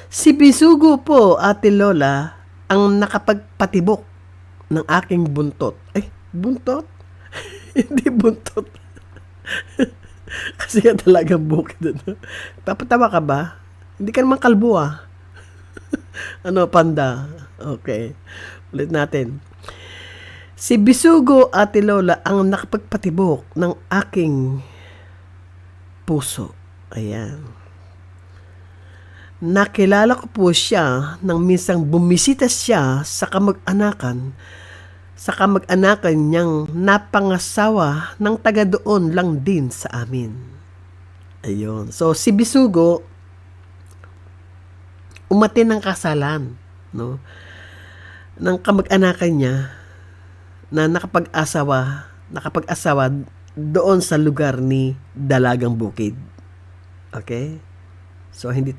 Si Bisugo po, Ate Lola, ang nakapagpatibok ng aking buntot. Ay, buntot? Hindi buntot. Kasi nga talagang bukid. Ano? Papatawa ka ba? Hindi ka naman kalbo ah. Ano, panda? Okay. Ulit natin. Si Bisugo, Ate Lola, ang nakapagpatibok ng aking puso. Ayan. Nakilala ko po siya nang minsang bumisita siya sa kamag-anakan niyang napangasawa ng taga doon lang din sa amin. Ayun. So, si Bisugo, umatin ng kasalan, no? Ng kamag-anakan niya na nakapag-asawa doon sa lugar ni Dalagang Bukid. Okay? So, hindi